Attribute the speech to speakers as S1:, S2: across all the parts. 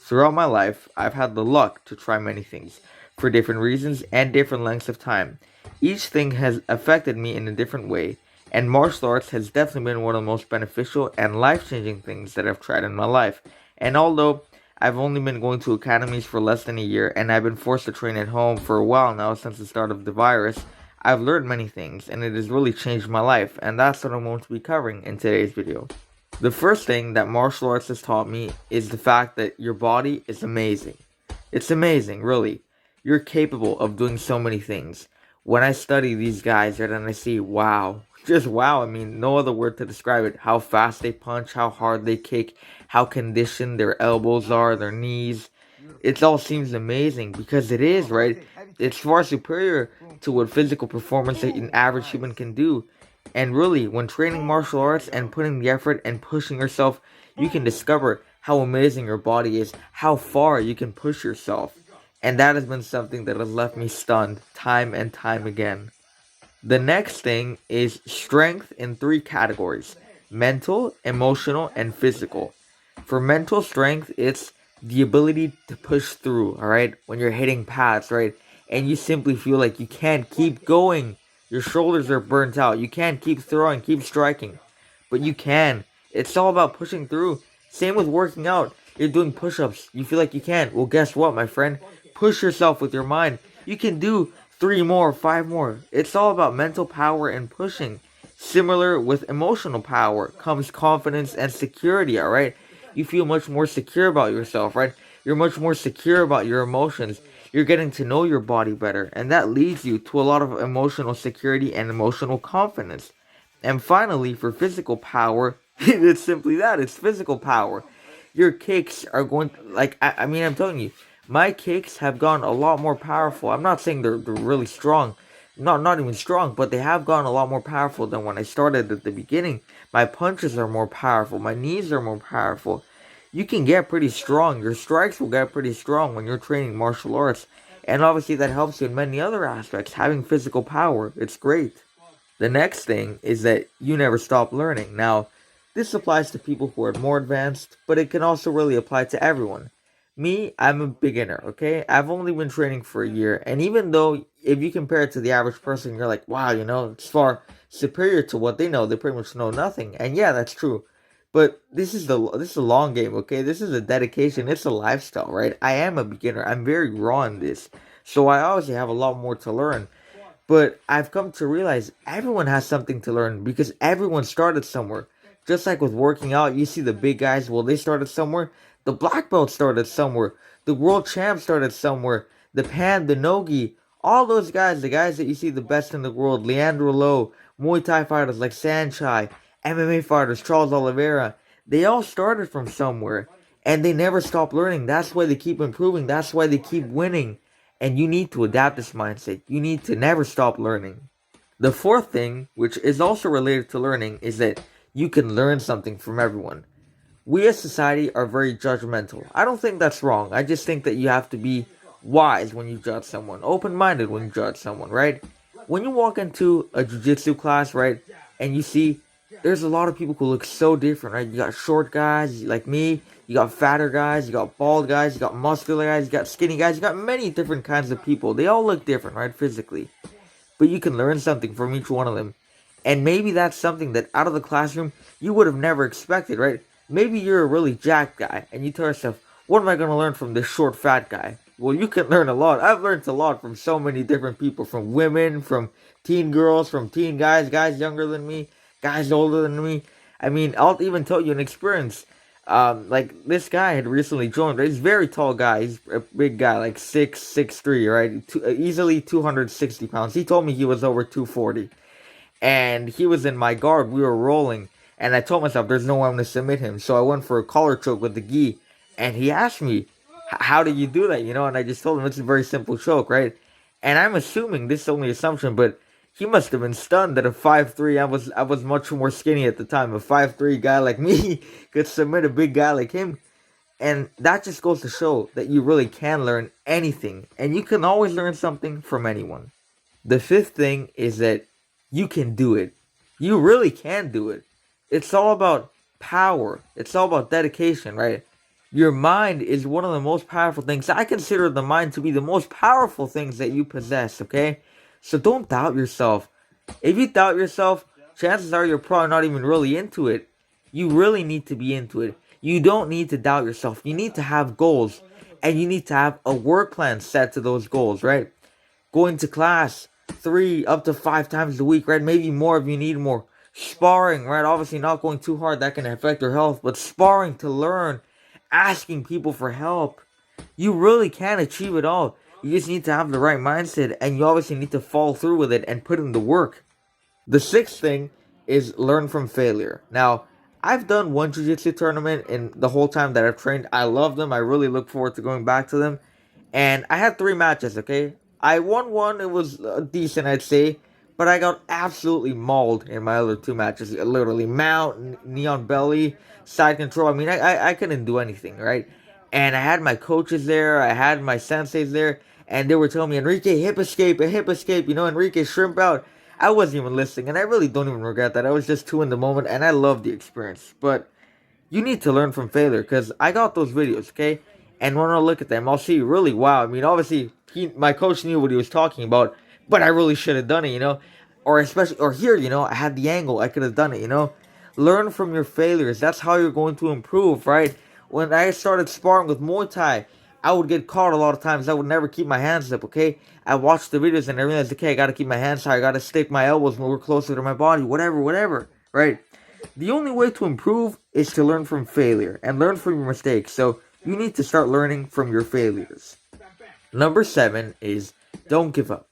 S1: Throughout my life, I've had the luck to try many things for different reasons and different lengths of time. Each thing has affected me in a different way, and martial arts has definitely been one of the most beneficial and life changing things that I've tried in my life. And although I've only been going to academies for less than a year and I've been forced to train at home for a while now since the start of the virus, I've learned many things and it has really changed my life, and that's what I'm going to be covering in today's video. The first thing that martial arts has taught me is the fact that your body is amazing. It's amazing, really. You're capable of doing so many things. When I study these guys, right, and I see, wow, just wow, I mean, no other word to describe it. How fast they punch, how hard they kick, how conditioned their elbows are, their knees. It all seems amazing because it is, right? It's far superior to what physical performance an average human can do. And really, when training martial arts and putting the effort and pushing yourself, you can discover how amazing your body is, how far you can push yourself. And that has been something that has left me stunned time and time again. The next thing is strength in three categories: mental, emotional, and physical. For mental strength, it's the ability to push through, alright? When you're hitting pads, right? And you simply feel like you can't keep going. Your shoulders are burnt out. You can't keep throwing, keep striking. But you can. It's all about pushing through. Same with working out. You're doing push-ups. You feel like you can't. Well, guess what, my friend? Push yourself with your mind. You can do 3 more, 5 more. It's all about mental power and pushing. Similar with emotional power comes confidence and security, alright? You feel much more secure about yourself, right? You're much more secure about your emotions. You're getting to know your body better, and that leads you to a lot of emotional security and emotional confidence. And finally, for physical power, it's simply that, it's physical power. Your kicks are going, like, I mean, I'm telling you, my kicks have gone a lot more powerful. I'm not saying they're really strong, not even strong, but they have gone a lot more powerful than when I started at the beginning. My punches are more powerful, my knees are more powerful. You can get pretty strong. Your strikes will get pretty strong when you're training martial arts. And obviously that helps you in many other aspects. Having physical power, it's great. The next thing is that you never stop learning. Now, this applies to people who are more advanced, but it can also really apply to everyone. Me, I'm a beginner, okay? I've only been training for a year, and even though if you compare it to the average person, you're like, wow, it's far superior to what they know. They pretty much know nothing. And yeah, that's true. But this is a long game, okay? This is a dedication. It's a lifestyle, right? I am a beginner. I'm very raw in this. So I obviously have a lot more to learn. But I've come to realize everyone has something to learn because everyone started somewhere. Just like with working out, you see the big guys, well, they started somewhere. The black belt started somewhere. The world champ started somewhere. The Pan, the Nogi, all those guys, the guys that you see the best in the world, Leandro Lowe, Muay Thai fighters like Sanchai, MMA fighters, Charles Oliveira, they all started from somewhere. And they never stop learning. That's why they keep improving. That's why they keep winning. And you need to adapt this mindset. You need to never stop learning. The fourth thing, which is also related to learning, is that you can learn something from everyone. We as society are very judgmental. I don't think that's wrong. I just think that you have to be wise when you judge someone, open-minded when you judge someone, right? When you walk into a jiu-jitsu class, right, and you see there's a lot of people who look so different, right? You got short guys like me, you got fatter guys, you got bald guys, you got muscular guys, you got skinny guys, you got many different kinds of people. They all look different, right, physically. But you can learn something from each one of them. And maybe that's something that out of the classroom you would have never expected, right? Maybe you're a really jacked guy and you tell yourself, what am I going to learn from this short fat guy? Well, you can learn a lot. I've learned a lot from so many different people, from women, from teen girls, from teen guys, guys younger than me, guys older than me. I mean, I'll even tell you an experience. Like this guy had recently joined. He's a very tall guy. He's a big guy, like 6'3", right? Easily 260 pounds. He told me he was over 240. And he was in my guard. We were rolling. And I told myself, there's no way I'm going to submit him. So I went for a collar choke with the gi. And he asked me, how do you do that? And I just told him it's a very simple choke, right? And I'm assuming, this is only assumption, but he must have been stunned that a 5'3", I was much more skinny at the time. A 5'3" guy like me could submit a big guy like him. And that just goes to show that you really can learn anything. And you can always learn something from anyone. The fifth thing is that you can do it. You really can do it. It's all about power. It's all about dedication, right? Your mind is one of the most powerful things. I consider the mind to be the most powerful things that you possess, okay? So don't doubt yourself. If you doubt yourself, chances are you're probably not even really into it. You really need to be into it. You don't need to doubt yourself. You need to have goals. And you need to have a work plan set to those goals, right? Going to class 3 up to 5 times a week, right? Maybe more if you need more. Sparring, right? Obviously not going too hard, that can affect your health, but sparring to learn, asking people for help. You really can achieve it all. You just need to have the right mindset, and you obviously need to follow through with it and put in the work. The sixth thing is learn from failure. Now, I've done one jiu-jitsu tournament in the whole time that I've trained. I love them. I really look forward to going back to them. And I had 3 matches, okay? I won one. It was decent, I'd say. But I got absolutely mauled in my other 2 matches. Literally, mount, knee on belly, side control. I mean, I couldn't do anything, right? And I had my coaches there. I had my senseis there. And they were telling me, Enrique, hip escape, a hip escape. You know, Enrique, shrimp out. I wasn't even listening. And I really don't even regret that. I was just too in the moment. And I loved the experience. But you need to learn from failure, because I got those videos, okay? And when I look at them, I'll see, really, wow. I mean, obviously, my coach knew what he was talking about, but I really should have done it, you know? Or especially, or here, you know, I had the angle, I could have done it, you know? Learn from your failures. That's how you're going to improve, right? When I started sparring with Muay Thai, I would get caught a lot of times. I would never keep my hands up, okay? I watched the videos and I realized, okay, I gotta keep my hands high, I gotta stick my elbows more closer to my body, whatever, right? The only way to improve is to learn from failure and learn from your mistakes. So you need to start learning from your failures. Number 7 is don't give up.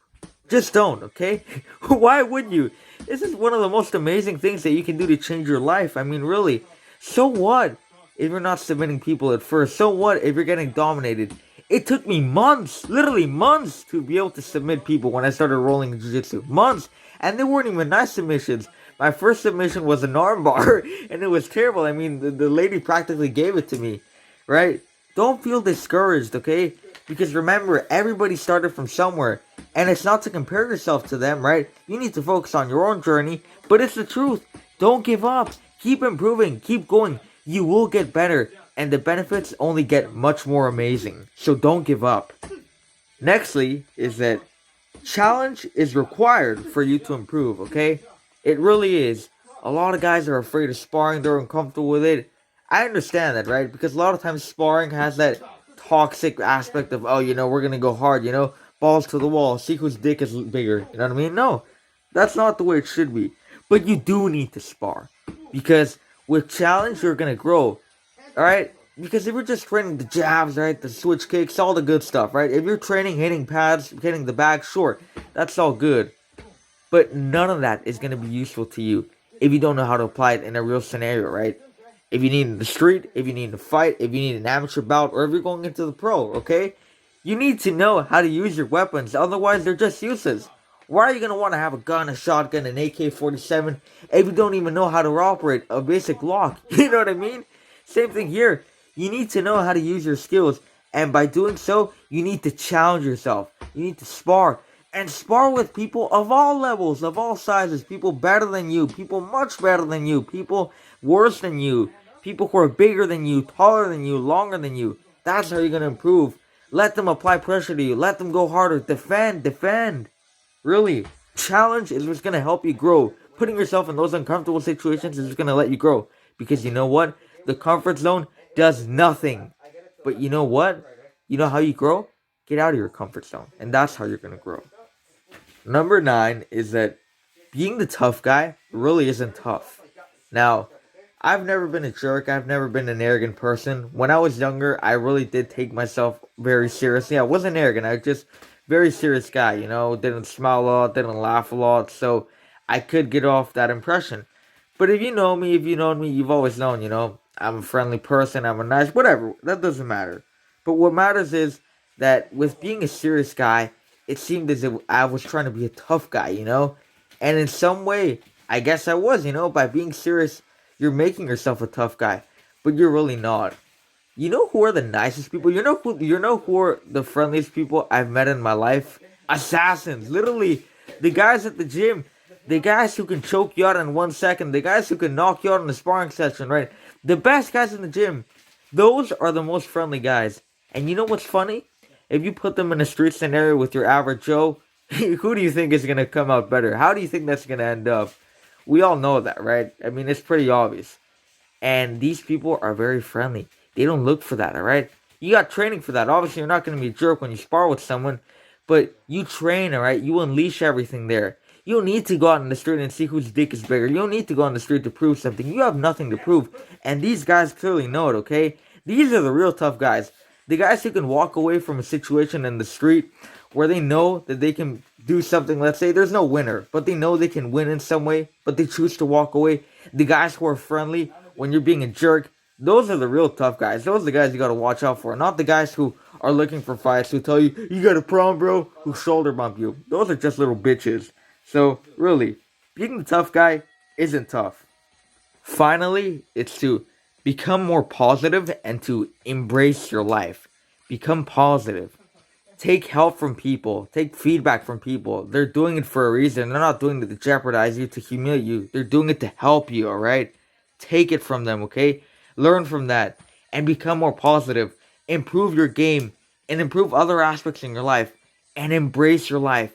S1: Just don't, okay? Why would you? This is one of the most amazing things that you can do to change your life. I mean, really. So what if you're not submitting people at first? So what if you're getting dominated? It took me months, literally months, to be able to submit people when I started rolling in jiu-jitsu. Months. And they weren't even nice submissions. My first submission was an armbar, and it was terrible. I mean, the lady practically gave it to me, right? Don't feel discouraged, okay? Because remember, everybody started from somewhere, and it's not to compare yourself to them, right? You need to focus on your own journey, but it's the truth. Don't give up. Keep improving. Keep going. You will get better, and the benefits only get much more amazing. So don't give up. Nextly is that challenge is required for you to improve, okay? It really is. A lot of guys are afraid of sparring. They're uncomfortable with it. I understand that, right? Because a lot of times sparring has that toxic aspect of, oh, you know, we're going to go hard, you know? Balls to the wall. See whose dick is bigger. You know what I mean? No. That's not the way it should be. But you do need to spar. Because with challenge, you're going to grow. Alright? Because if you're just training the jabs, right? The switch kicks, all the good stuff, right? If you're training hitting pads, hitting the bag, sure. That's all good. But none of that is going to be useful to you if you don't know how to apply it in a real scenario, right? If you need in the street, if you need to fight, if you need an amateur bout, or if you're going into the pro, okay? You need to know how to use your weapons, otherwise they're just useless. Why are you going to want to have a gun, a shotgun, an AK-47 if you don't even know how to operate a basic lock? You know what I mean? Same thing here. You need to know how to use your skills, and by doing so, you need to challenge yourself. You need to spar. And spar with people of all levels, of all sizes. People better than you. People much better than you. People worse than you. People who are bigger than you, taller than you, longer than you. That's how you're going to improve. Let them apply pressure to you. Let them go harder. Defend. Really. Challenge is what's going to help you grow. Putting yourself in those uncomfortable situations is just going to let you grow. Because you know what? The comfort zone does nothing. But you know what? You know how you grow? Get out of your comfort zone. And that's how you're going to grow. Number 9 is that being the tough guy really isn't tough. Now, I've never been a jerk. I've never been an arrogant person. When I was younger, I really did take myself very seriously. I wasn't arrogant. I was just very serious guy, you know. Didn't smile a lot, didn't laugh a lot. So I could get off that impression. But if you know me, you've always known, you know. I'm a friendly person. I'm a nice, whatever. That doesn't matter. But what matters is that with being a serious guy, it seemed as if I was trying to be a tough guy, you know? And in some way, I guess I was, you know? By being serious, you're making yourself a tough guy. But you're really not. You know who are the nicest people? You know who are the friendliest people I've met in my life? Assassins. Literally, the guys at the gym. The guys who can choke you out in 1 second. The guys who can knock you out in the sparring session, right? The best guys in the gym. Those are the most friendly guys. And you know what's funny? If you put them in a street scenario with your average Joe, who do you think is gonna come out better? How do you think that's gonna end up? We all know that, right? I mean, it's pretty obvious. And these people are very friendly. They don't look for that, all right? You got training for that. Obviously, you're not going to be a jerk when you spar with someone, but you train, all right? You unleash everything there. You don't need to go out in the street and see whose dick is bigger. You don't need to go on the street to prove something. You have nothing to prove. And these guys clearly know it, okay? These are the real tough guys. The guys who can walk away from a situation in the street where they know that they can do something. Let's say there's no winner, but they know they can win in some way, but they choose to walk away. The guys who are friendly when you're being a jerk, those are the real tough guys. Those are the guys you gotta watch out for. Not the guys who are looking for fights, who tell you, you got a problem, bro, who shoulder bump you. Those are just little bitches. So, really, being the tough guy isn't tough. Finally, it's to become more positive and to embrace your life. Become positive. Take help from people. Take feedback from people. They're doing it for a reason. They're not doing it to jeopardize you, to humiliate you. They're doing it to help you, alright? Take it from them, okay? Learn from that and become more positive. Improve your game and improve other aspects in your life and embrace your life.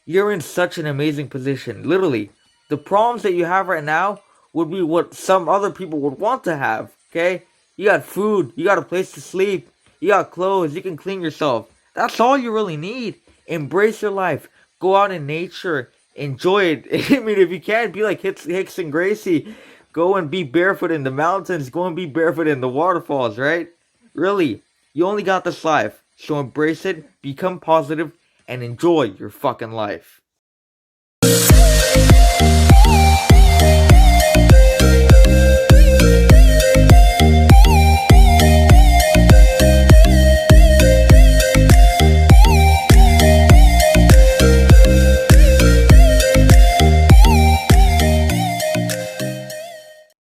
S1: You're in such an amazing position. Literally, the problems that you have right now would be what some other people would want to have, okay? You got food, you got a place to sleep, you got clothes, you can clean yourself. That's all you really need. Embrace your life. Go out in nature. Enjoy it. I mean, if you can, be like Hicks and Gracie. Go and be barefoot in the mountains. Go and be barefoot in the waterfalls, right? Really, you only got this life. So embrace it, become positive, and enjoy your fucking life.